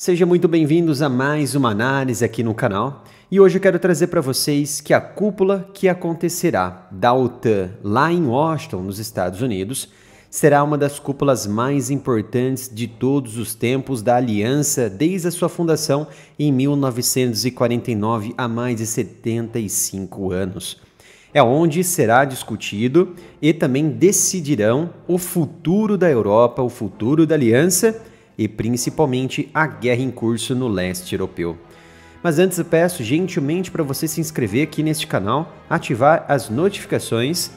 Sejam muito bem-vindos a mais uma análise aqui no canal. E hoje eu quero trazer para vocês que a cúpula que acontecerá da OTAN lá em Washington, nos Estados Unidos, será uma das cúpulas mais importantes de todos os tempos da aliança desde a sua fundação em 1949, há mais de 75 anos. É onde será discutido e também decidirão o futuro da Europa, o futuro da aliança e principalmente a guerra em curso no leste europeu. Mas antes eu peço gentilmente para você se inscrever aqui neste canal, ativar as notificações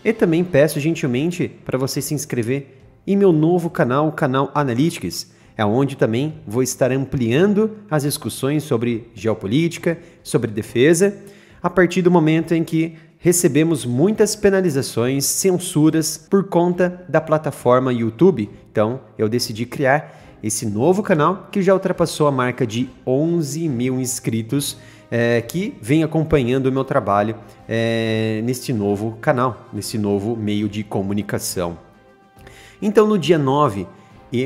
e também peço gentilmente para você se inscrever em meu novo canal, o canal Analytics, é onde também vou estar ampliando as discussões sobre geopolítica, sobre defesa, a partir do momento em que recebemos muitas penalizações, censuras por conta da plataforma YouTube. Então eu decidi criar esse novo canal que já ultrapassou a marca de 11 mil inscritos que vem acompanhando o meu trabalho neste novo canal, nesse novo meio de comunicação. Então no dia 9 e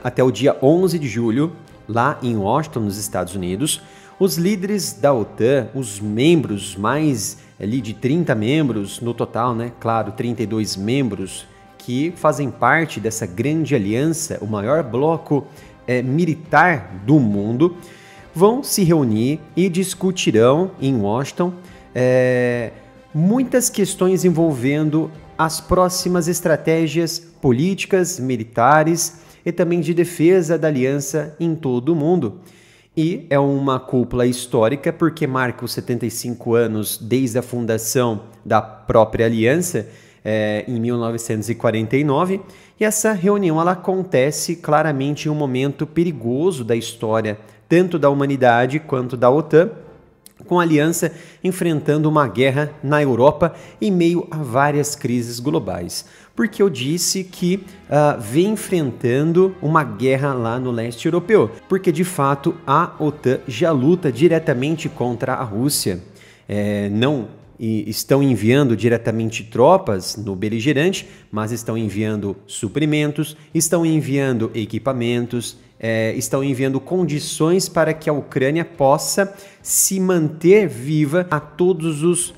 até o dia 11 de julho, lá em Washington, nos Estados Unidos, os líderes da OTAN, os membros, mais ali de 30 membros no total, né? Claro, 32 membros que fazem parte dessa grande aliança, o maior bloco militar do mundo, vão se reunir e discutirão em Washington muitas questões envolvendo as próximas estratégias políticas, militares e também de defesa da aliança em todo o mundo. E é uma cúpula histórica porque marca os 75 anos desde a fundação da própria aliança, em 1949, e essa reunião ela acontece claramente em um momento perigoso da história, tanto da humanidade quanto da OTAN, com a aliança enfrentando uma guerra na Europa em meio a várias crises globais. Porque eu disse que vem enfrentando uma guerra lá no leste europeu, porque de fato a OTAN já luta diretamente contra a Rússia. E estão enviando diretamente tropas no beligerante, mas estão enviando suprimentos, estão enviando equipamentos, estão enviando condições para que a Ucrânia possa se manter viva a todas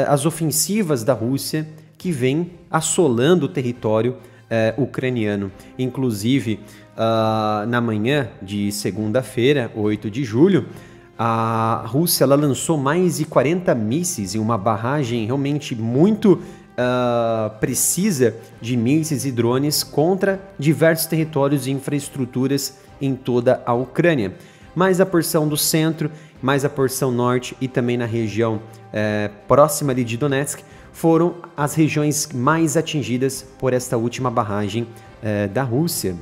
as ofensivas da Rússia que vem assolando o território ucraniano. Inclusive, na manhã de segunda-feira, 8 de julho, a Rússia ela lançou mais de 40 mísseis em uma barragem realmente muito precisa de mísseis e drones contra diversos territórios e infraestruturas em toda a Ucrânia. Mais a porção do centro, mais a porção norte e também na região próxima ali de Donetsk foram as regiões mais atingidas por esta última barragem da Rússia.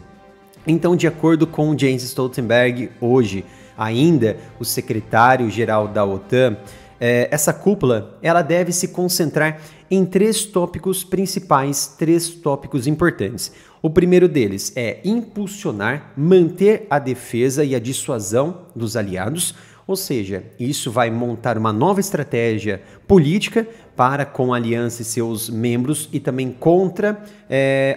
Então, de acordo com Jens Stoltenberg, hoje, ainda o secretário-geral da OTAN, essa cúpula ela deve se concentrar em três tópicos principais, três tópicos importantes. O primeiro deles é impulsionar, manter a defesa e a dissuasão dos aliados, ou seja, isso vai montar uma nova estratégia política para com a aliança e seus membros e também contra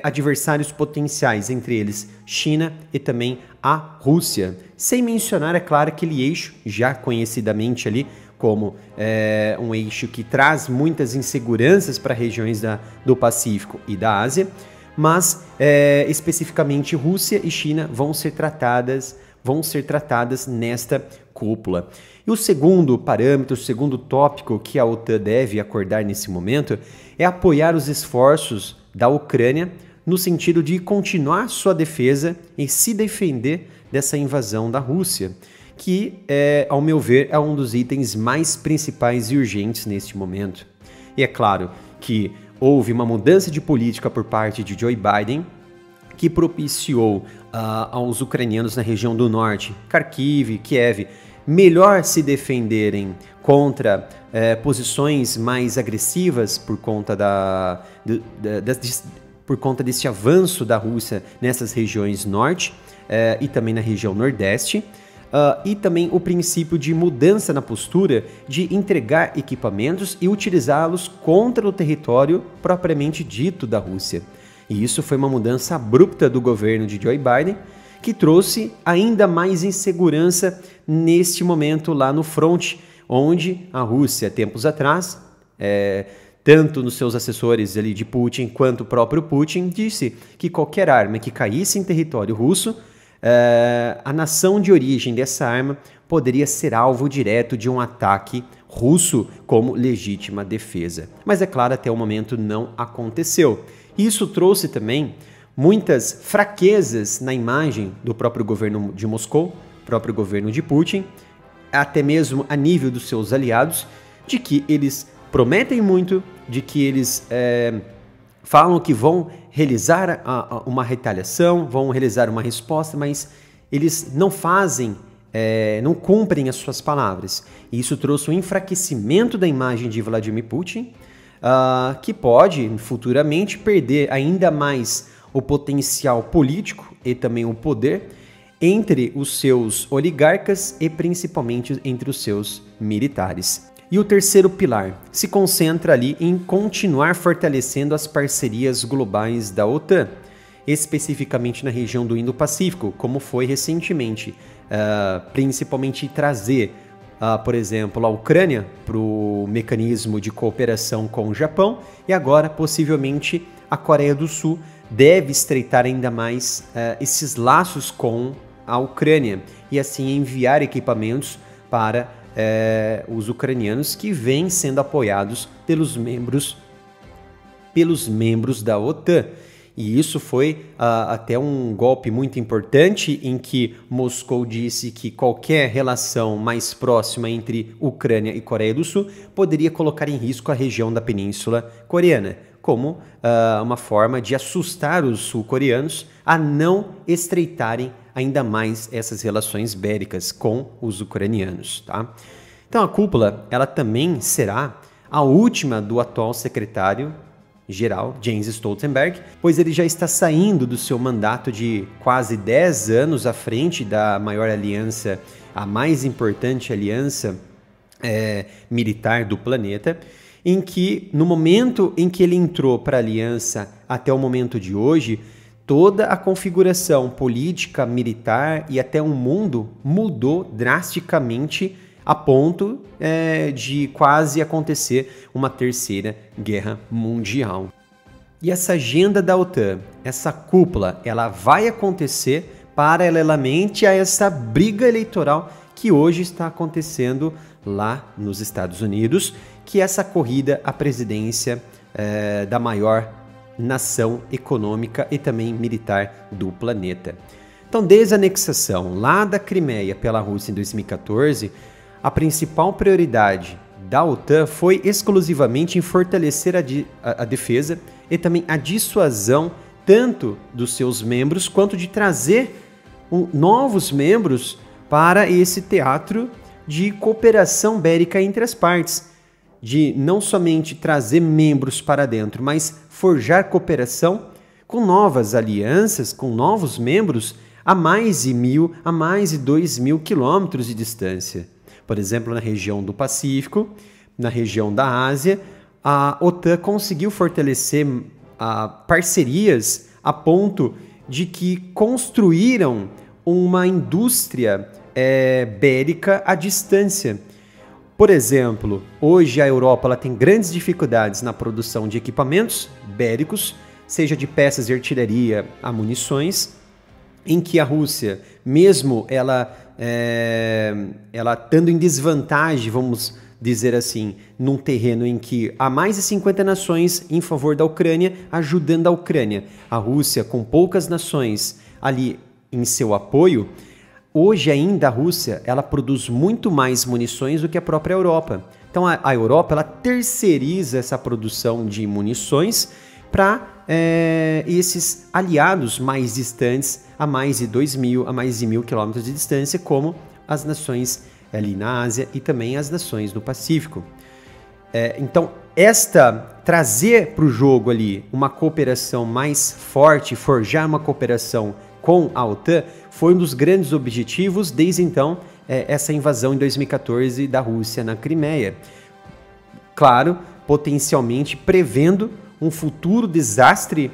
adversários potenciais, entre eles China e também a Rússia. Sem mencionar, é claro, aquele eixo já conhecidamente ali como um eixo que traz muitas inseguranças para regiões do Pacífico e da Ásia, mas especificamente Rússia e China vão ser tratadas nesta cúpula. E o segundo parâmetro, o segundo tópico que a OTAN deve acordar nesse momento é apoiar os esforços da Ucrânia no sentido de continuar sua defesa e se defender dessa invasão da Rússia, que, ao meu ver, é um dos itens mais principais e urgentes neste momento. E é claro que houve uma mudança de política por parte de Joe Biden, que propiciou aos ucranianos na região do norte, Kharkiv, Kiev, melhor se defenderem contra posições mais agressivas por conta por conta desse avanço da Rússia nessas regiões norte e também na região nordeste. E também o princípio de mudança na postura de entregar equipamentos e utilizá-los contra o território propriamente dito da Rússia. E isso foi uma mudança abrupta do governo de Joe Biden, que trouxe ainda mais insegurança neste momento lá no fronte, onde a Rússia, tempos atrás, tanto nos seus assessores ali de Putin quanto o próprio Putin, disse que qualquer arma que caísse em território russo, a nação de origem dessa arma poderia ser alvo direto de um ataque russo como legítima defesa. Mas é claro, até o momento não aconteceu. Isso trouxe também muitas fraquezas na imagem do próprio governo de Moscou, próprio governo de Putin, até mesmo a nível dos seus aliados, de que eles prometem muito, de que eles falam que vão realizar uma retaliação, vão realizar uma resposta, mas eles não fazem, não cumprem as suas palavras. E isso trouxe um enfraquecimento da imagem de Vladimir Putin, que pode futuramente perder ainda mais o potencial político e também o poder entre os seus oligarcas e principalmente entre os seus militares. E o terceiro pilar se concentra ali em continuar fortalecendo as parcerias globais da OTAN, especificamente na região do Indo-Pacífico, como foi recentemente, principalmente trazer, por exemplo, a Ucrânia para o mecanismo de cooperação com o Japão, e agora, possivelmente, a Coreia do Sul deve estreitar ainda mais esses laços com a Ucrânia e assim enviar equipamentos para os ucranianos que vêm sendo apoiados pelos membros da OTAN. E isso foi até um golpe muito importante em que Moscou disse que qualquer relação mais próxima entre Ucrânia e Coreia do Sul poderia colocar em risco a região da Península Coreana, como uma forma de assustar os sul-coreanos a não estreitarem ainda mais essas relações bélicas com os ucranianos, tá? Então a cúpula, ela também será a última do atual secretário-geral, Jens Stoltenberg, pois ele já está saindo do seu mandato de quase 10 anos à frente da maior aliança, a mais importante aliança militar do planeta, em que no momento em que ele entrou para a aliança até o momento de hoje, toda a configuração política, militar e até o mundo mudou drasticamente a ponto de quase acontecer uma terceira guerra mundial. E essa agenda da OTAN, essa cúpula, ela vai acontecer paralelamente a essa briga eleitoral que hoje está acontecendo lá nos Estados Unidos, que é essa corrida à presidência da maior nação econômica e também militar do planeta. Então, desde a anexação lá da Crimeia pela Rússia em 2014, a principal prioridade da OTAN foi exclusivamente em fortalecer a defesa e também a dissuasão tanto dos seus membros quanto de trazer novos membros para esse teatro de cooperação bélica entre as partes, de não somente trazer membros para dentro, mas forjar cooperação com novas alianças, com novos membros a mais de 1.000, a mais de 2.000 quilômetros de distância. Por exemplo, na região do Pacífico, na região da Ásia, a OTAN conseguiu fortalecer parcerias a ponto de que construíram uma indústria bélica à distância. Por exemplo, hoje a Europa ela tem grandes dificuldades na produção de equipamentos bélicos, seja de peças de artilharia a munições, em que a Rússia, mesmo ela estando em desvantagem, vamos dizer assim, num terreno em que há mais de 50 nações em favor da Ucrânia, ajudando a Ucrânia, a Rússia com poucas nações ali em seu apoio, hoje ainda a Rússia ela produz muito mais munições do que a própria Europa. Então a Europa ela terceiriza essa produção de munições para esses aliados mais distantes, a mais de 2.000, a mais de 1.000 quilômetros de distância, como as nações ali na Ásia e também as nações do Pacífico. Então, trazer para o jogo ali uma cooperação mais forte, forjar uma cooperação com a OTAN, foi um dos grandes objetivos desde então, essa invasão em 2014 da Rússia na Crimeia. Claro, potencialmente prevendo um futuro desastre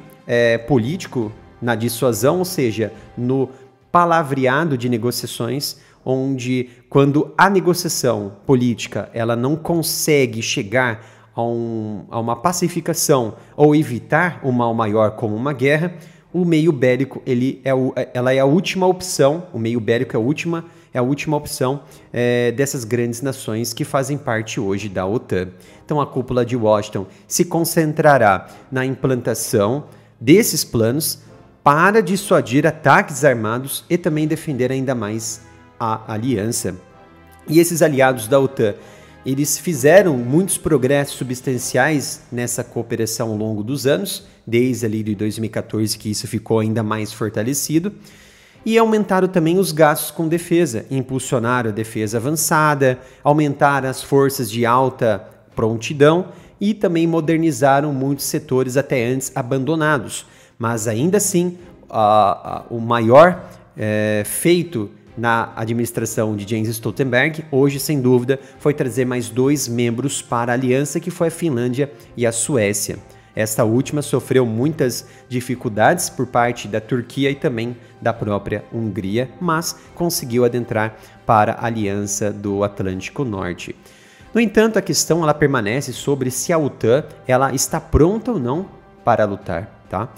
político na dissuasão, ou seja, no palavreado de negociações, onde quando a negociação política ela não consegue chegar a uma pacificação ou evitar um mal maior como uma guerra, o meio bélico ela é a última opção, o meio bélico é a última opção dessas grandes nações que fazem parte hoje da OTAN. Então a cúpula de Washington se concentrará na implantação desses planos para dissuadir ataques armados e também defender ainda mais a aliança. E esses aliados da OTAN, eles fizeram muitos progressos substanciais nessa cooperação ao longo dos anos, desde ali de 2014 que isso ficou ainda mais fortalecido, e aumentaram também os gastos com defesa, impulsionaram a defesa avançada, aumentaram as forças de alta prontidão e também modernizaram muitos setores até antes abandonados. Mas ainda assim, o maior feito na administração de Jens Stoltenberg, hoje sem dúvida, foi trazer mais 2 membros para a aliança, que foi a Finlândia e a Suécia. Esta última sofreu muitas dificuldades por parte da Turquia e também da própria Hungria, mas conseguiu adentrar para a Aliança do Atlântico Norte. No entanto, a questão ela permanece sobre se a OTAN ela está pronta ou não para lutar, tá?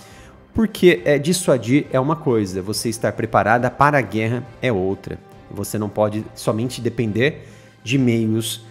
Porque dissuadir é uma coisa, você estar preparada para a guerra é outra. Você não pode somente depender de meios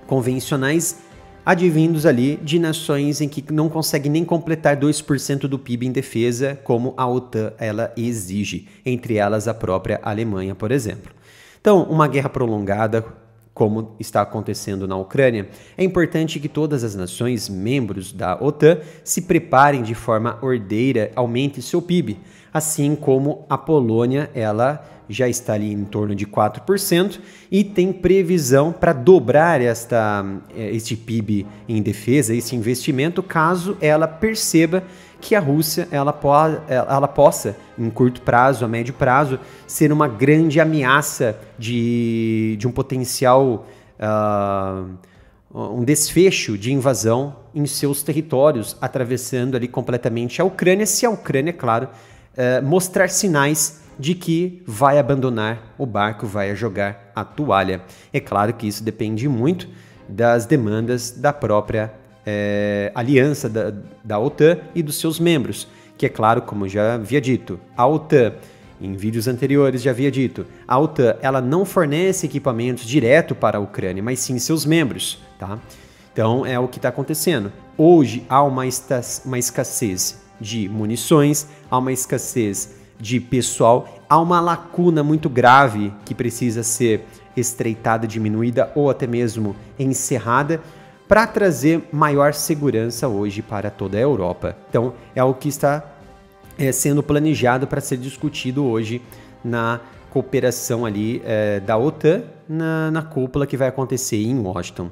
convencionais advindos ali de nações em que não conseguem nem completar 2% do PIB em defesa, como a OTAN ela exige, entre elas a própria Alemanha, por exemplo. Então, uma guerra prolongada, como está acontecendo na Ucrânia, é importante que todas as nações membros da OTAN se preparem de forma ordeira, aumente seu PIB, assim como a Polônia, ela já está ali em torno de 4% e tem previsão para dobrar este PIB em defesa, esse investimento, caso ela perceba que a Rússia ela possa, em curto prazo, a médio prazo, ser uma grande ameaça de um potencial, um desfecho de invasão em seus territórios, atravessando ali completamente a Ucrânia, se a Ucrânia, claro, mostrar sinais de que vai abandonar o barco, vai jogar a toalha. É claro que isso depende muito das demandas da própria aliança da OTAN e dos seus membros, que é claro, como já havia dito, a OTAN, em vídeos anteriores já havia dito, a OTAN ela não fornece equipamentos direto para a Ucrânia, mas sim seus membros, tá? Então é o que está acontecendo. Hoje há uma escassez de munições, há uma escassez de pessoal, há uma lacuna muito grave que precisa ser estreitada, diminuída ou até mesmo encerrada para trazer maior segurança hoje para toda a Europa. Então é o que está sendo planejado para ser discutido hoje na cooperação ali da OTAN na cúpula que vai acontecer em Washington.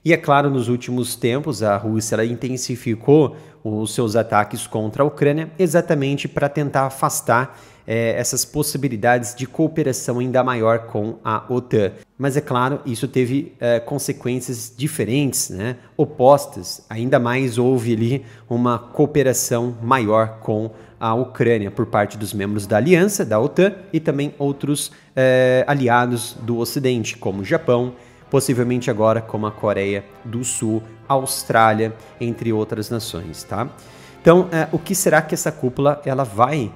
E é claro, nos últimos tempos, a Rússia ela intensificou os seus ataques contra a Ucrânia exatamente para tentar afastar essas possibilidades de cooperação ainda maior com a OTAN. Mas é claro, isso teve consequências diferentes, né, opostas. Ainda mais houve ali uma cooperação maior com a Ucrânia por parte dos membros da aliança, da OTAN, e também outros aliados do Ocidente, como o Japão, possivelmente agora como a Coreia do Sul, Austrália, entre outras nações, tá? Então, o que será que essa cúpula ela vai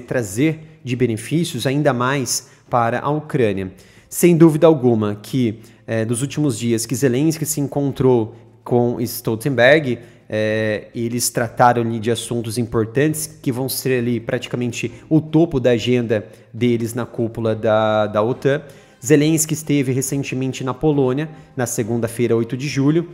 trazer de benefícios ainda mais para a Ucrânia? Sem dúvida alguma que nos últimos dias que Zelensky se encontrou com Stoltenberg, eles trataram ali de assuntos importantes que vão ser ali praticamente o topo da agenda deles na cúpula da OTAN. Zelensky esteve recentemente na Polônia, na segunda-feira, 8 de julho,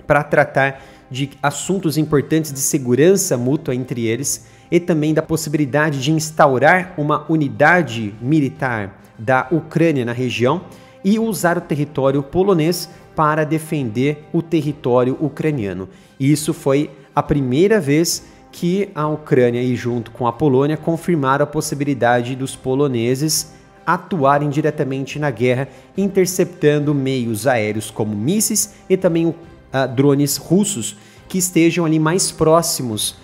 para tratar de assuntos importantes de segurança mútua entre eles e também da possibilidade de instaurar uma unidade militar da Ucrânia na região e usar o território polonês para defender o território ucraniano. Isso foi a primeira vez que a Ucrânia, e junto com a Polônia, confirmaram a possibilidade dos poloneses atuarem diretamente na guerra, interceptando meios aéreos como mísseis e também drones russos que estejam ali mais próximos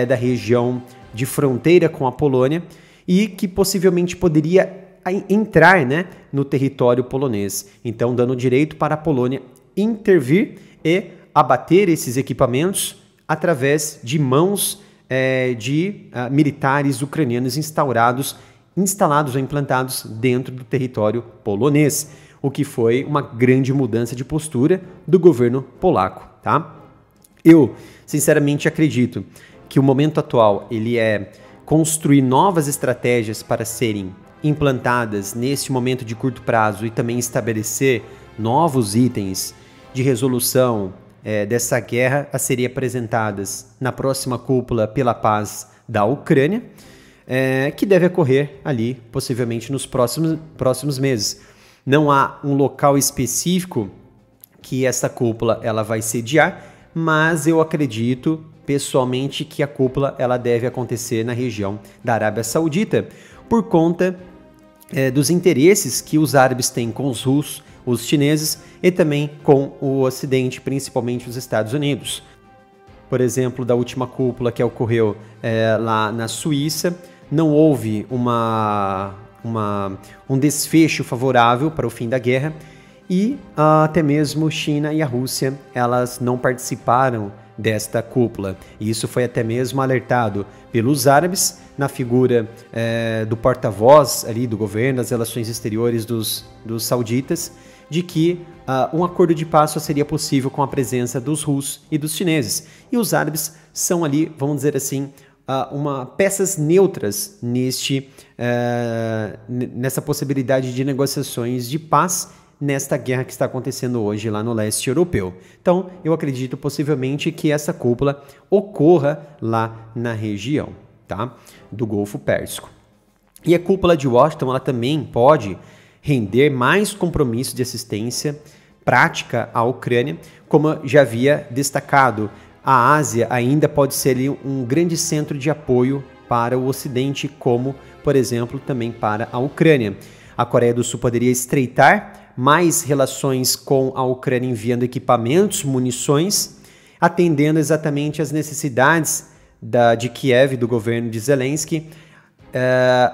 da região de fronteira com a Polônia. e que possivelmente poderia entrar, né, no território polonês, então dando direito para a Polônia intervir e abater esses equipamentos através de mãos de militares ucranianos instalados ou implantados dentro do território polonês, o que foi uma grande mudança de postura do governo polaco, tá? Eu, sinceramente, acredito que o momento atual ele é construir novas estratégias para serem implantadas neste momento de curto prazo e também estabelecer novos itens de resolução dessa guerra a serem apresentadas na próxima cúpula pela paz da Ucrânia, que deve ocorrer ali, possivelmente nos próximos meses. Não há um local específico que essa cúpula ela vai sediar, mas eu acredito pessoalmente que a cúpula ela deve acontecer na região da Arábia Saudita, por conta dos interesses que os árabes têm com os russos, os chineses e também com o Ocidente, principalmente os Estados Unidos. Por exemplo, da última cúpula que ocorreu lá na Suíça, não houve um desfecho favorável para o fim da guerra e até mesmo China e a Rússia elas não participaram desta cúpula. E isso foi até mesmo alertado pelos árabes na figura do porta-voz ali do governo, das relações exteriores dos sauditas, de que um acordo de paz só seria possível com a presença dos russos e dos chineses. E os árabes são ali, vamos dizer assim, peças neutras nessa possibilidade de negociações de paz nesta guerra que está acontecendo hoje lá no leste europeu. Então, eu acredito possivelmente que essa cúpula ocorra lá na região, tá, do Golfo Pérsico. E a cúpula de Washington ela também pode render mais compromissos de assistência prática à Ucrânia, como já havia destacado. A Ásia ainda pode ser ali um grande centro de apoio para o Ocidente, como, por exemplo, também para a Ucrânia. A Coreia do Sul poderia estreitar mais relações com a Ucrânia enviando equipamentos, munições, atendendo exatamente às necessidades de Kiev, do governo de Zelensky,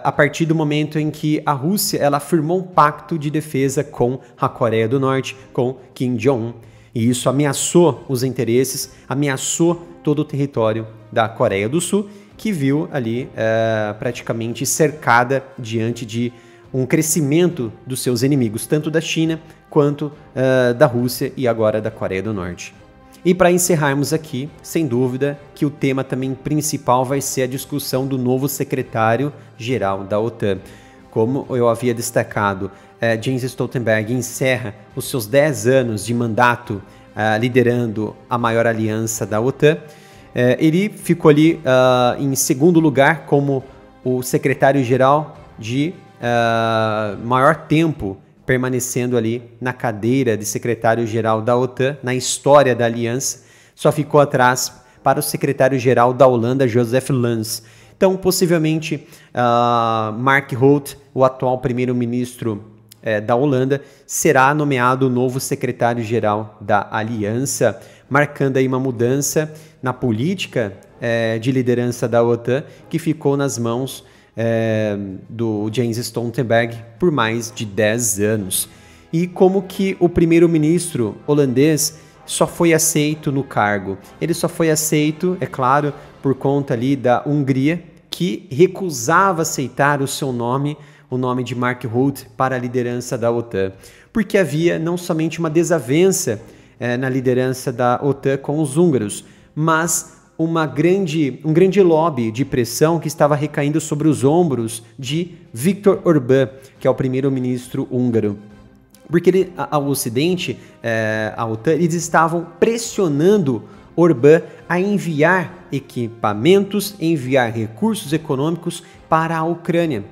a partir do momento em que a Rússia ela firmou um pacto de defesa com a Coreia do Norte, com Kim Jong-un. E isso ameaçou os interesses, ameaçou todo o território da Coreia do Sul, que viu ali praticamente cercada diante de um crescimento dos seus inimigos, tanto da China quanto da Rússia e agora da Coreia do Norte. E para encerrarmos aqui, sem dúvida que o tema também principal vai ser a discussão do novo secretário-geral da OTAN. Como eu havia destacado, Jens Stoltenberg encerra os seus 10 anos de mandato liderando a maior aliança da OTAN. Ele ficou ali em segundo lugar como o secretário-geral de maior tempo permanecendo ali na cadeira de secretário-geral da OTAN na história da aliança. Só ficou atrás para o secretário-geral da Holanda, Joseph Lans. Então, possivelmente, Mark Rutte, o atual primeiro-ministro da Holanda, será nomeado o novo secretário-geral da aliança, marcando aí uma mudança na política de liderança da OTAN, que ficou nas mãos do Jens Stoltenberg por mais de 10 anos. E como que o primeiro-ministro holandês só foi aceito no cargo? Ele só foi aceito, é claro, por conta ali da Hungria, que recusava aceitar o seu nome, o nome de Mark Rutte, para a liderança da OTAN. Porque havia não somente uma desavença na liderança da OTAN com os húngaros, mas um grande lobby de pressão que estava recaindo sobre os ombros de Viktor Orbán, que é o primeiro-ministro húngaro. Porque o Ocidente, a OTAN, eles estavam pressionando Orbán a enviar equipamentos, enviar recursos econômicos para a Ucrânia.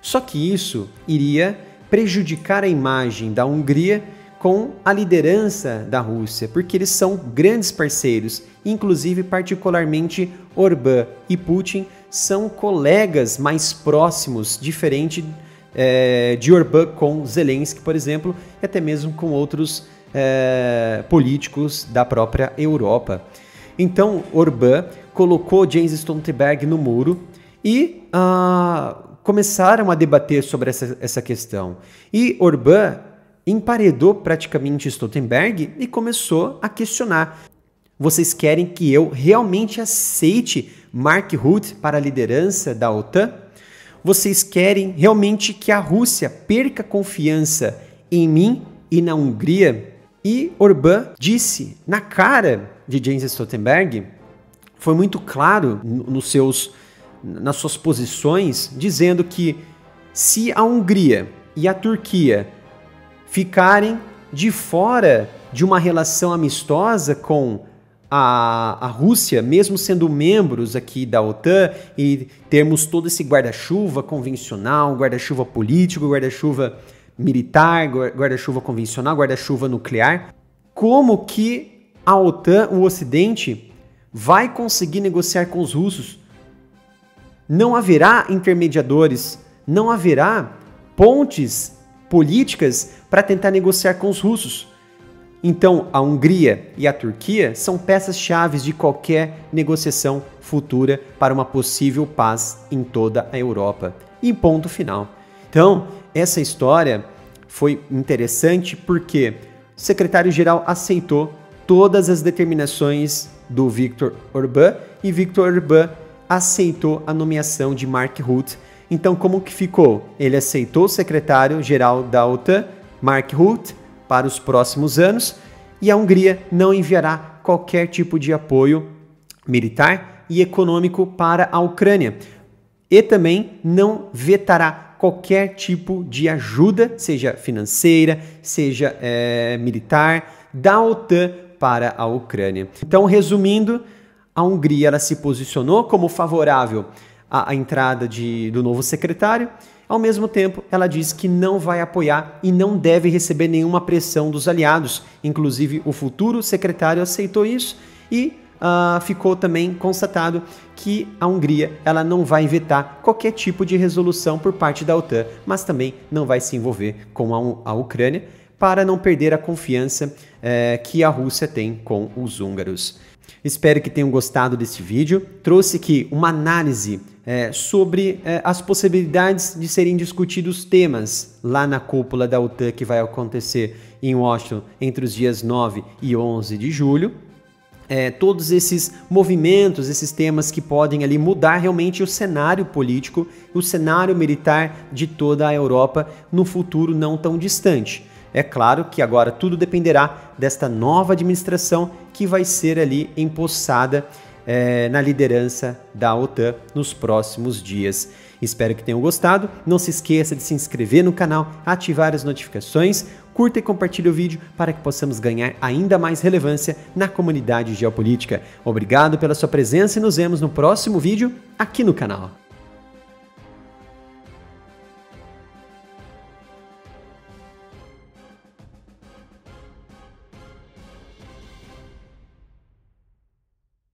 Só que isso iria prejudicar a imagem da Hungria com a liderança da Rússia, porque eles são grandes parceiros, inclusive particularmente Orbán e Putin são colegas mais próximos, diferente de Orbán com Zelensky, por exemplo, e até mesmo com outros políticos da própria Europa. Então Orbán colocou Jens Stoltenberg no muro e começaram a debater sobre essa questão. E Orbán emparedou praticamente Stoltenberg e começou a questionar. Vocês querem que eu realmente aceite Mark Rutte para a liderança da OTAN? Vocês querem realmente que a Rússia perca confiança em mim e na Hungria? E Orbán disse na cara de Jens Stoltenberg, foi muito claro nas suas posições, dizendo que se a Hungria e a Turquia ficarem de fora de uma relação amistosa com a Rússia, mesmo sendo membros aqui da OTAN e termos todo esse guarda-chuva convencional, guarda-chuva político, guarda-chuva militar, guarda-chuva convencional, guarda-chuva nuclear, como que a OTAN, o Ocidente, vai conseguir negociar com os russos? Não haverá intermediadores, não haverá pontes políticas para tentar negociar com os russos. Então, a Hungria e a Turquia são peças-chave de qualquer negociação futura para uma possível paz em toda a Europa. E ponto final. Então, essa história foi interessante porque o secretário-geral aceitou todas as determinações do Viktor Orbán e Viktor Orbán aceitou a nomeação de Mark Rutte. Então, como que ficou? Ele aceitou o secretário-geral da OTAN, Mark Rutte, para os próximos anos, e a Hungria não enviará qualquer tipo de apoio militar e econômico para a Ucrânia. E também não vetará qualquer tipo de ajuda, seja financeira, seja militar, da OTAN para a Ucrânia. Então, resumindo, a Hungria ela se posicionou como favorável à entrada do novo secretário. Ao mesmo tempo, ela diz que não vai apoiar e não deve receber nenhuma pressão dos aliados. Inclusive, o futuro secretário aceitou isso e ficou também constatado que a Hungria ela não vai vetar qualquer tipo de resolução por parte da OTAN, mas também não vai se envolver com a Ucrânia para não perder a confiança que a Rússia tem com os húngaros. Espero que tenham gostado desse vídeo. Trouxe aqui uma análise sobre as possibilidades de serem discutidos temas lá na cúpula da OTAN que vai acontecer em Washington entre os dias 9 e 11 de julho. Todos esses movimentos, esses temas que podem ali mudar realmente o cenário político, o cenário militar de toda a Europa no futuro não tão distante. É claro que agora tudo dependerá desta nova administração que vai ser ali empossada na liderança da OTAN nos próximos dias. Espero que tenham gostado. Não se esqueça de se inscrever no canal, ativar as notificações, curta e compartilhe o vídeo para que possamos ganhar ainda mais relevância na comunidade geopolítica. Obrigado pela sua presença e nos vemos no próximo vídeo aqui no canal.